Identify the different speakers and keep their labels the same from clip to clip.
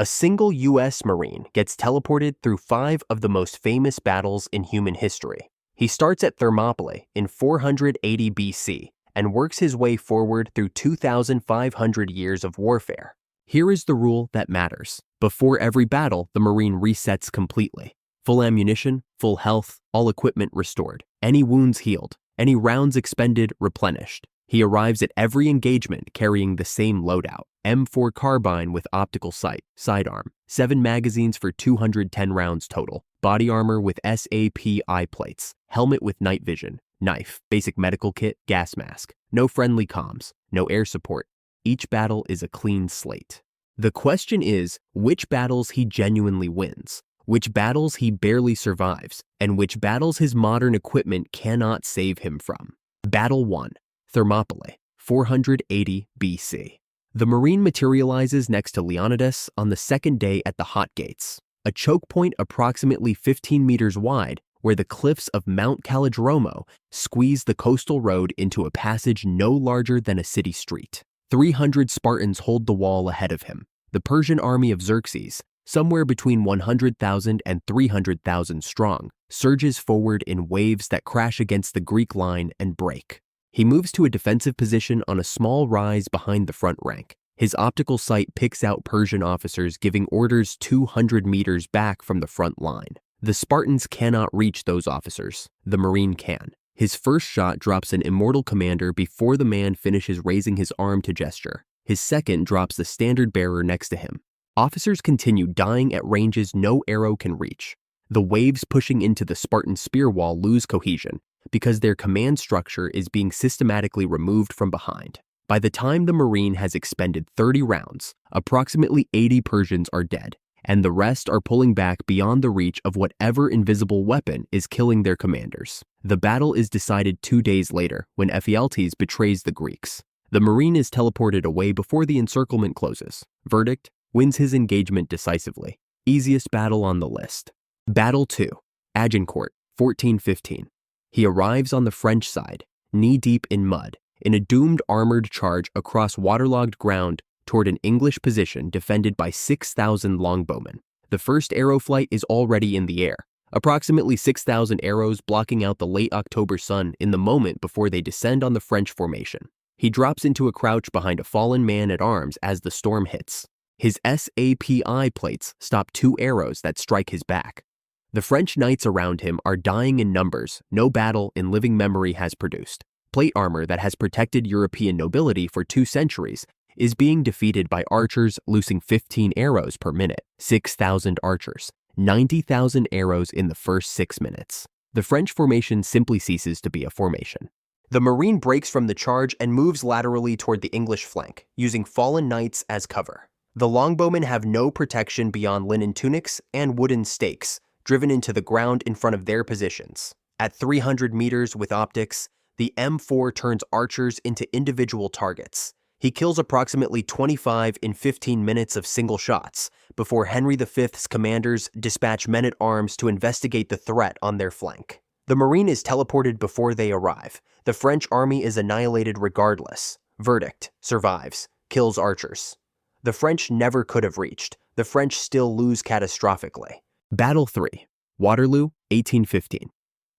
Speaker 1: A single U.S. Marine gets teleported through 5 of the most famous battles in human history. He starts at Thermopylae in 480 BC and works his way forward through 2,500 years of warfare. Here is the rule that matters. Before every battle, the Marine resets completely. Full ammunition, full health, all equipment restored, any wounds healed, any rounds expended replenished. He arrives at every engagement carrying the same loadout: M4 carbine with optical sight, sidearm, 7 magazines for 210 rounds total, body armor with SAP eye plates, helmet with night vision, knife, basic medical kit, gas mask, no friendly comms, no air support. Each battle is a clean slate. The question is, which battles he genuinely wins, which battles he barely survives, and which battles his modern equipment cannot save him from. Battle 1. Thermopylae, 480 BC. The Marine materializes next to Leonidas on the second day at the Hot Gates, a choke point approximately 15 meters wide where the cliffs of Mount Calidromo squeeze the coastal road into a passage no larger than a city street. 300 Spartans hold the wall ahead of him. The Persian army of Xerxes, somewhere between 100,000 and 300,000 strong, surges forward in waves that crash against the Greek line and break. He moves to a defensive position on a small rise behind the front rank. His optical sight picks out Persian officers giving orders 200 meters back from the front line. The Spartans cannot reach those officers. The Marine can. His first shot drops an immortal commander before the man finishes raising his arm to gesture. His second drops the standard bearer next to him. Officers continue dying at ranges no arrow can reach. The waves pushing into the Spartan spear wall lose cohesion because their command structure is being systematically removed from behind. By the time the Marine has expended 30 rounds, approximately 80 Persians are dead, and the rest are pulling back beyond the reach of whatever invisible weapon is killing their commanders. The battle is decided 2 days later when Ephialtes betrays the Greeks. The Marine is teleported away before the encirclement closes. Verdict: wins his engagement decisively. Easiest battle on the list. Battle 2. Agincourt, 1415. He arrives on the French side, knee-deep in mud, in a doomed armored charge across waterlogged ground toward an English position defended by 6,000 longbowmen. The first arrow flight is already in the air, approximately 6,000 arrows blocking out the late October sun in the moment before they descend on the French formation. He drops into a crouch behind a fallen man at arms as the storm hits. His SAPI plates stop 2 arrows that strike his back. The French knights around him are dying in numbers no battle in living memory has produced. Plate armor that has protected European nobility for 2 centuries is being defeated by archers losing 15 arrows per minute. 6,000 archers, 90,000 arrows in the first 6 minutes. The French formation simply ceases to be a formation. The Marine breaks from the charge and moves laterally toward the English flank, using fallen knights as cover. The longbowmen have no protection beyond linen tunics and wooden stakes, driven into the ground in front of their positions. At 300 meters with optics, the M4 turns archers into individual targets. He kills approximately 25 in 15 minutes of single shots, before Henry V's commanders dispatch men-at-arms to investigate the threat on their flank. The Marine is teleported before they arrive. The French army is annihilated regardless. Verdict: survives, kills archers. The French never could have reached. The French still lose catastrophically. Battle 3. Waterloo, 1815.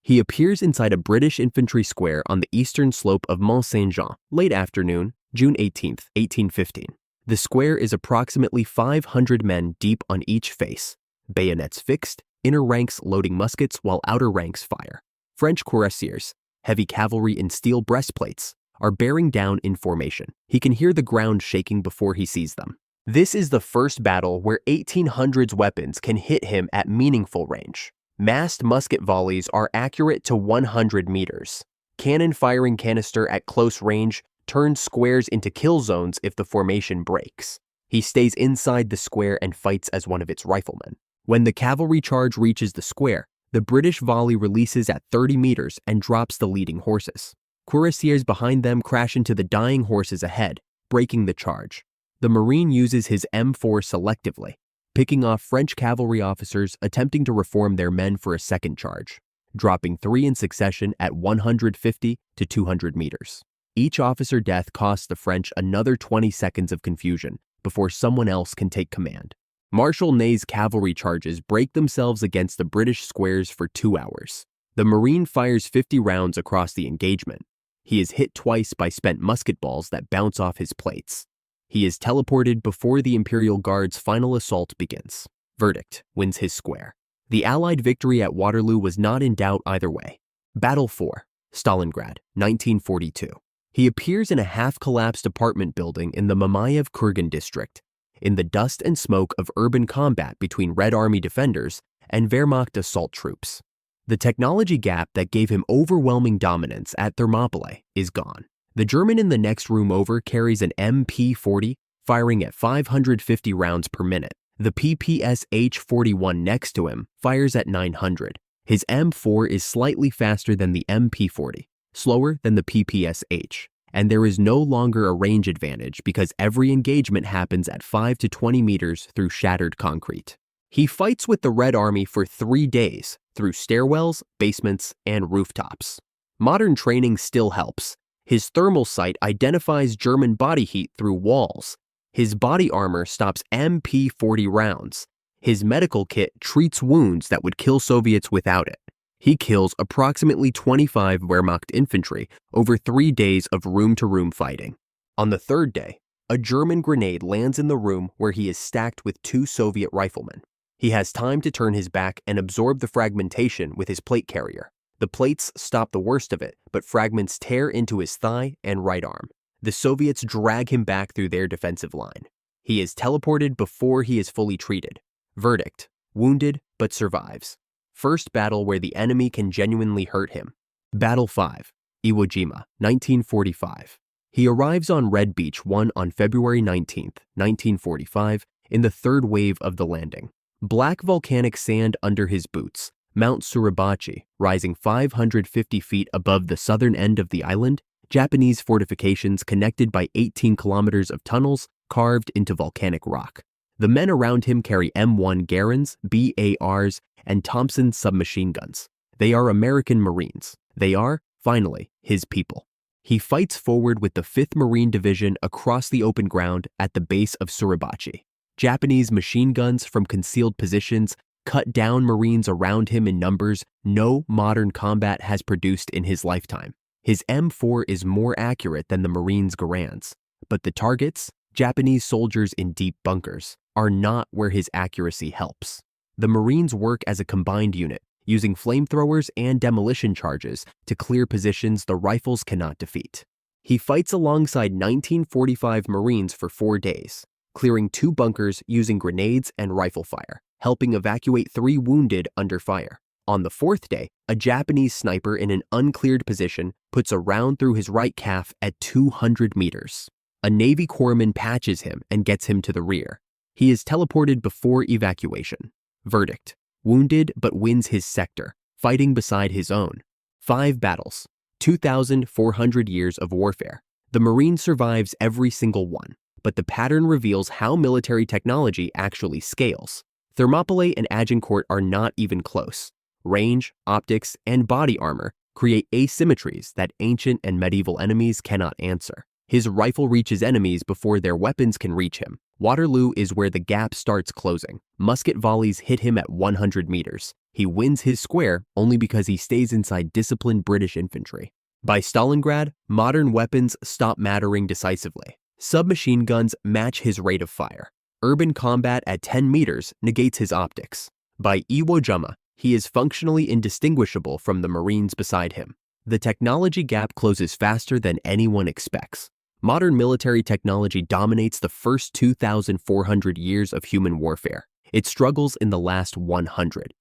Speaker 1: He appears inside a British infantry square on the eastern slope of Mont Saint-Jean, late afternoon, June 18, 1815. The square is approximately 500 men deep on each face, bayonets fixed, inner ranks loading muskets while outer ranks fire. French cuirassiers, heavy cavalry in steel breastplates, are bearing down in formation. He can hear the ground shaking before he sees them. This is the first battle where 1800s weapons can hit him at meaningful range. Massed musket volleys are accurate to 100 meters. Cannon firing canister at close range turns squares into kill zones if the formation breaks. He stays inside the square and fights as one of its riflemen. When the cavalry charge reaches the square, the British volley releases at 30 meters and drops the leading horses. Cuirassiers behind them crash into the dying horses ahead, breaking the charge. The Marine uses his M4 selectively, picking off French cavalry officers attempting to reform their men for a second charge, dropping 3 in succession at 150 to 200 meters. Each officer death costs the French another 20 seconds of confusion before someone else can take command. Marshal Ney's cavalry charges break themselves against the British squares for 2 hours. The Marine fires 50 rounds across the engagement. He is hit twice by spent musket balls that bounce off his plates. He is teleported before the Imperial Guard's final assault begins. Verdict: wins his square. The Allied victory at Waterloo was not in doubt either way. Battle 4. Stalingrad, 1942. He appears in a half-collapsed apartment building in the Mamayev Kurgan district, in the dust and smoke of urban combat between Red Army defenders and Wehrmacht assault troops. The technology gap that gave him overwhelming dominance at Thermopylae is gone. The German in the next room over carries an MP-40, firing at 550 rounds per minute. The PPSH-41 next to him fires at 900. His M4 is slightly faster than the MP-40, slower than the PPSH, and there is no longer a range advantage because every engagement happens at 5 to 20 meters through shattered concrete. He fights with the Red Army for 3 days through stairwells, basements, and rooftops. Modern training still helps. His thermal sight identifies German body heat through walls. His body armor stops MP-40 rounds. His medical kit treats wounds that would kill Soviets without it. He kills approximately 25 Wehrmacht infantry over 3 days of room-to-room fighting. On the 3rd day, a German grenade lands in the room where he is stacked with 2 Soviet riflemen. He has time to turn his back and absorb the fragmentation with his plate carrier. The plates stop the worst of it, but fragments tear into his thigh and right arm. The Soviets drag him back through their defensive line. He is teleported before he is fully treated. Verdict: wounded but survives. First battle where the enemy can genuinely hurt him. Battle 5. Iwo Jima, 1945. He arrives on Red Beach 1 on February 19, 1945, in the 3rd wave of the landing. Black volcanic sand under his boots, Mount Suribachi, rising 550 feet above the southern end of the island, Japanese fortifications connected by 18 kilometers of tunnels carved into volcanic rock. The men around him carry M1 Garins, BARs, and Thompson submachine guns. They are American Marines. They are, finally, his people. He fights forward with the 5th Marine Division across the open ground at the base of Suribachi. Japanese machine guns from concealed positions cut down Marines around him in numbers no modern combat has produced in his lifetime. His M4 is more accurate than the Marines' Garands, but the targets, Japanese soldiers in deep bunkers, are not where his accuracy helps. The Marines work as a combined unit, using flamethrowers and demolition charges to clear positions the rifles cannot defeat. He fights alongside 1945 Marines for 4 days, clearing 2 bunkers using grenades and rifle fire, helping evacuate 3 wounded under fire. On the 4th day, a Japanese sniper in an uncleared position puts a round through his right calf at 200 meters. A Navy corpsman patches him and gets him to the rear. He is teleported before evacuation. Verdict: wounded but wins his sector, fighting beside his own. 5 battles, 2,400 years of warfare. The Marine survives every single one, but the pattern reveals how military technology actually scales. Thermopylae and Agincourt are not even close. Range, optics, and body armor create asymmetries that ancient and medieval enemies cannot answer. His rifle reaches enemies before their weapons can reach him. Waterloo is where the gap starts closing. Musket volleys hit him at 100 meters. He wins his square only because he stays inside disciplined British infantry. By Stalingrad, modern weapons stop mattering decisively. Submachine guns match his rate of fire. Urban combat at 10 meters negates his optics. By Iwo Jima, he is functionally indistinguishable from the Marines beside him. The technology gap closes faster than anyone expects. Modern military technology dominates the first 2,400 years of human warfare. It struggles in the last 100.